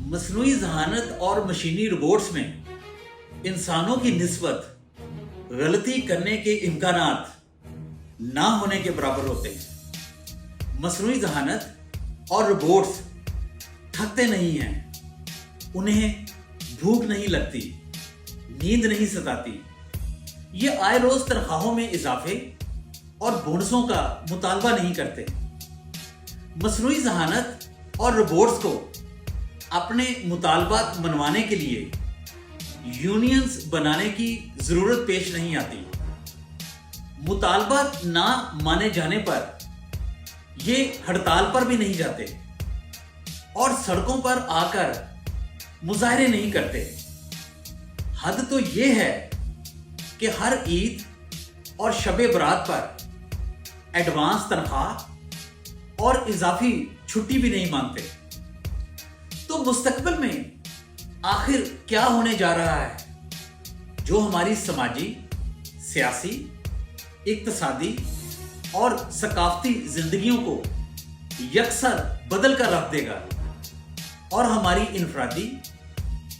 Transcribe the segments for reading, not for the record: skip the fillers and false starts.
مصنوعی ذہانت اور مشینی روبوٹس میں انسانوں کی نسبت غلطی کرنے کے امکانات نہ ہونے کے برابر ہوتے ہیں۔ مصنوعی ذہانت اور روبوٹس تھکتے نہیں ہیں، انہیں بھوک نہیں لگتی، نیند نہیں ستاتی، یہ آئے روز تنخواہوں میں اضافے اور بونسوں کا مطالبہ نہیں کرتے۔ مصنوعی ذہانت اور روبوٹس کو اپنے مطالبات منوانے کے لیے یونینز بنانے کی ضرورت پیش نہیں آتی۔ مطالبات نہ مانے جانے پر یہ ہڑتال پر بھی نہیں جاتے اور سڑکوں پر آ کر مظاہرے نہیں کرتے۔ حد تو یہ ہے کہ ہر عید اور شب برات پر ایڈوانس تنخواہ اور اضافی چھٹی بھی نہیں مانگتے۔ تو مستقبل میں آخر کیا ہونے جا رہا ہے جو ہماری سماجی، سیاسی، اقتصادی اور ثقافتی زندگیوں کو یکسر بدل کر رکھ دے گا اور ہماری انفرادی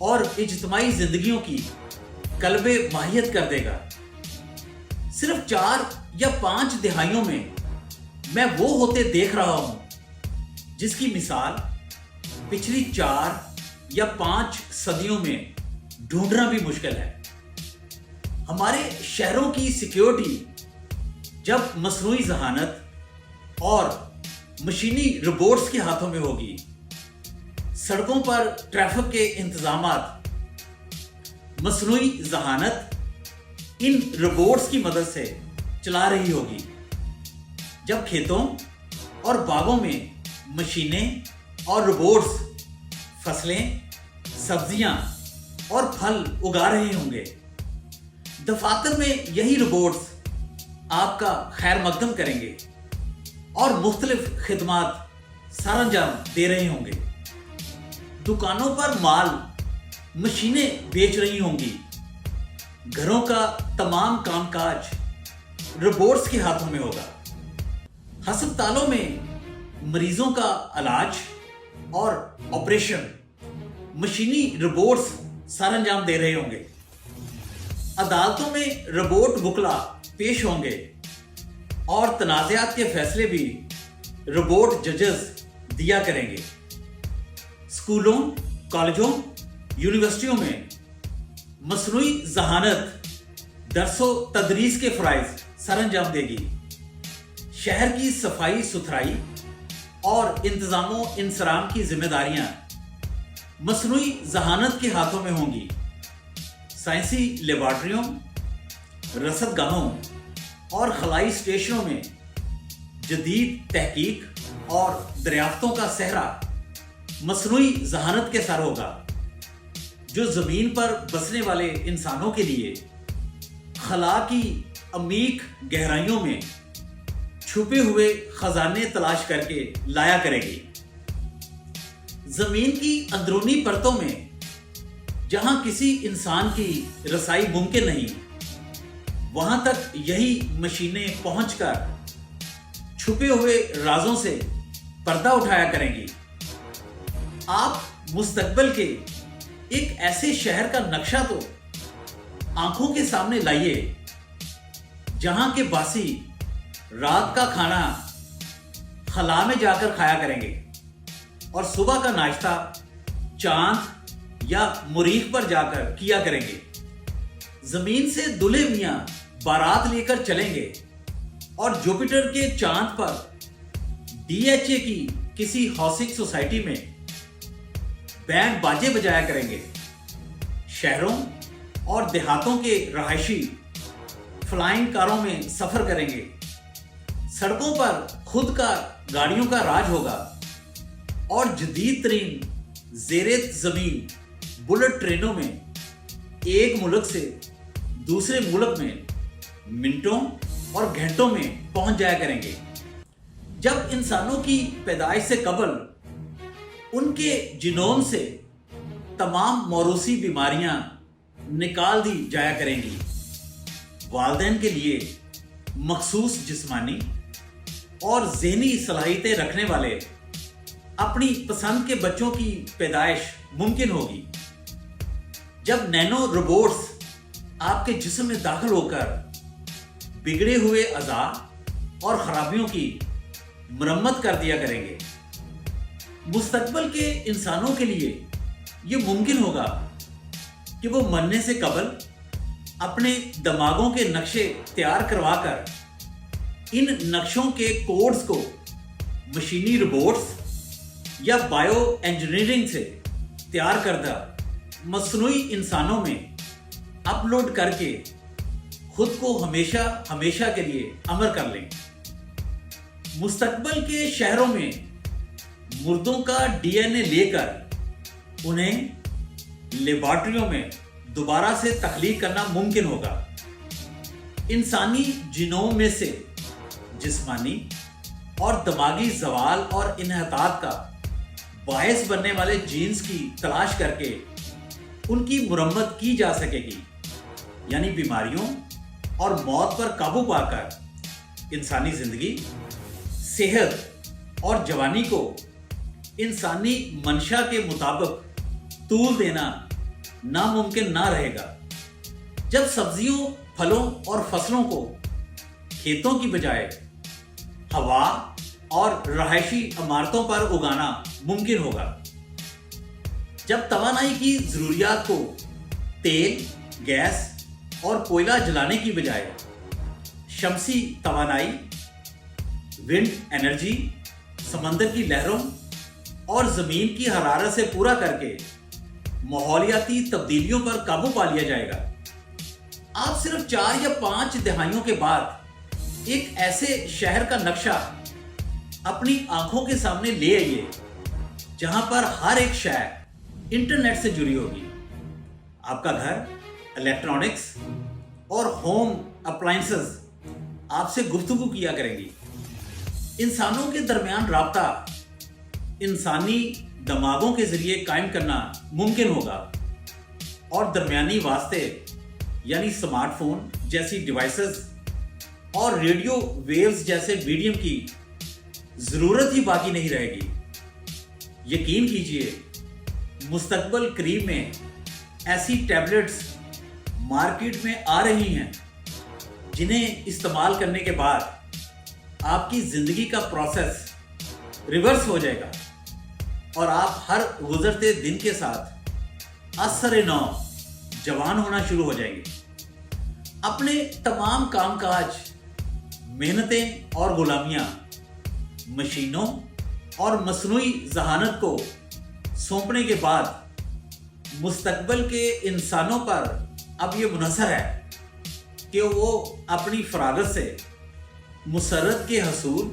اور اجتماعی زندگیوں کی قلب ماہیت کر دے گا۔ صرف 4 یا 5 دہائیوں میں وہ ہوتے دیکھ رہا ہوں جس کی مثال پچھلی 4 یا 5 صدیوں میں ڈھونڈنا بھی مشکل ہے۔ ہمارے شہروں کی سیکیورٹی جب مصنوعی ذہانت اور مشینی روبوٹس کے ہاتھوں میں ہوگی، سڑکوں پر ٹریفک کے انتظامات مصنوعی ذہانت ان روبوٹس کی مدد سے چلا رہی ہوگی، جب کھیتوں اور باغوں میں مشینیں اور روبوٹس فصلیں، سبزیاں اور پھل اگا رہے ہوں گے، دفاتر میں یہی روبوٹس آپ کا خیر مقدم کریں گے اور مختلف خدمات سر انجام دے رہے ہوں گے۔ دکانوں پر مال مشینیں بیچ رہی ہوں گی، گھروں کا تمام کام کاج روبوٹس کے ہاتھوں میں ہوگا، ہسپتالوں میں مریضوں کا علاج اور آپریشن مشینی روبوٹس سر انجام دے رہے ہوں گے، عدالتوں میں روبوٹ وکلا پیش ہوں گے اور تنازعات کے فیصلے بھی روبوٹ ججز دیا کریں گے۔ اسکولوں، کالجوں، یونیورسٹیوں میں مصنوعی ذہانت درس و تدریس کے فرائض سر انجام دے گی، شہر کی صفائی ستھرائی اور انتظام و انصرام کی ذمہ داریاں مصنوعی ذہانت کے ہاتھوں میں ہوں گی۔ سائنسی لیبارٹریوں، رصد گاہوں اور خلائی اسٹیشنوں میں جدید تحقیق اور دریافتوں کا صحرا مصنوعی ذہانت کے سر ہوگا، جو زمین پر بسنے والے انسانوں کے لیے خلا کی عمیق گہرائیوں میں چھپے ہوئے خزانے تلاش کر کے لایا کرے گی۔ زمین کی اندرونی پرتوں میں جہاں کسی انسان کی رسائی ممکن نہیں، وہاں تک یہی مشینیں پہنچ کر چھپے ہوئے رازوں سے پردہ اٹھایا کریں گی۔ آپ مستقبل کے ایک ایسے شہر کا نقشہ تو آنکھوں کے سامنے لائیے جہاں کے باسی رات کا کھانا خلا میں جا کر کھایا کریں گے اور صبح کا ناشتہ چاند یا مریخ پر جا کر کیا کریں گے۔ زمین سے دلہے میاں بارات لے کر چلیں گے اور جوپیٹر کے چاند پر DHA کی کسی ہاؤسنگ سوسائٹی میں بینڈ باجے بجایا کریں گے۔ شہروں اور دیہاتوں کے رہائشی فلائنگ کاروں میں سفر کریں گے، سڑکوں پر خود کا گاڑیوں کا راج ہوگا اور جدید ترین زیر زمین بلٹ ٹرینوں میں ایک ملک سے دوسرے ملک میں منٹوں اور گھنٹوں میں پہنچ جایا کریں گے۔ جب انسانوں کی پیدائش سے قبل ان کے جینوم سے تمام موروثی بیماریاں نکال دی جایا کریں گی، والدین کے لیے مخصوص جسمانی اور ذہنی صلاحیتیں رکھنے والے اپنی پسند کے بچوں کی پیدائش ممکن ہوگی جب نینو روبوٹس آپ کے جسم میں داخل ہو کر بگڑے ہوئے اعضاء اور خرابیوں کی مرمت کر دیا کریں گے۔ مستقبل کے انسانوں کے لیے یہ ممکن ہوگا کہ وہ مرنے سے قبل اپنے دماغوں کے نقشے تیار کروا کر ان نقشوں کے کوڈز کو مشینی روبوٹس یا بائیو انجینئرنگ سے تیار کردہ مصنوعی انسانوں میں اپلوڈ کر کے خود کو ہمیشہ کے لیے امر کر لیں۔ مستقبل کے شہروں میں مردوں کا ڈی این اے لے کر انہیں لیبارٹریوں میں دوبارہ سے تخلیق کرنا ممکن ہوگا۔ انسانی جینوم میں سے جسمانی اور دماغی زوال اور انحطاط کا باعث بننے والے جینز کی تلاش کر کے ان کی مرمت کی جا سکے گی، یعنی بیماریوں اور موت پر قابو پا کر انسانی زندگی، صحت اور جوانی کو انسانی منشا کے مطابق طول دینا ناممکن نہ رہے گا۔ جب سبزیوں، پھلوں اور فصلوں کو کھیتوں کی بجائے ہوا اور رہائشی عمارتوں پر اگانا ممکن ہوگا، جب توانائی کی ضروریات کو تیل، گیس اور کوئلہ جلانے کی بجائے شمسی توانائی، ونڈ انرجی، سمندر کی لہروں اور زمین کی حرارت سے پورا کر کے ماحولیاتی تبدیلیوں پر قابو پا لیا جائے گا۔ آپ صرف 4 یا 5 دہائیوں کے بعد ایک ایسے شہر کا نقشہ اپنی آنکھوں کے سامنے لے آئیے جہاں پر ہر ایک شے انٹرنیٹ سے جڑی ہوگی۔ آپ کا گھر، الیکٹرانکس اور ہوم اپلائنسز آپ سے گفتگو کیا کریں گی۔ انسانوں کے درمیان رابطہ انسانی دماغوں کے ذریعے قائم کرنا ممکن ہوگا اور درمیانی واسطے یعنی سمارٹ فون جیسی ڈیوائسز اور ریڈیو ویوز جیسے میڈیم کی ضرورت ہی باقی نہیں رہے گی۔ یقین کیجئے مستقبل قریب میں ایسی ٹیبلٹس مارکیٹ میں آ رہی ہیں جنہیں استعمال کرنے کے بعد آپ کی زندگی کا پروسیس ریورس ہو جائے گا اور آپ ہر گزرتے دن کے ساتھ اثر نو جوان ہونا شروع ہو جائیں گے۔ اپنے تمام کام کاج، محنتیں اور غلامیاں مشینوں اور مصنوعی ذہانت کو سونپنے کے بعد مستقبل کے انسانوں پر اب یہ منحصر ہے کہ وہ اپنی فراغت سے مسرت کے حصول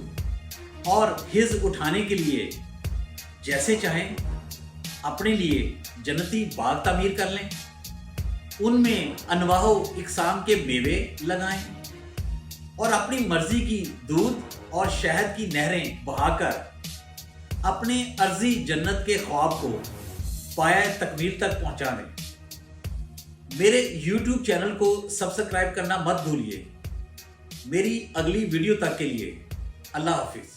اور حظ اٹھانے کے لیے جیسے چاہیں اپنے لیے جنتی باغ تعمیر کر لیں، ان میں انواع و اقسام کے میوے لگائیں اور اپنی مرضی کی دودھ اور شہد کی نہریں بہا کر اپنے ارضی جنت کے خواب کو پایہ تکمیل تک پہنچا دیں۔ میرے یوٹیوب چینل کو سبسکرائب کرنا مت بھولیے۔ میری اگلی ویڈیو تک کے لیے اللہ حافظ۔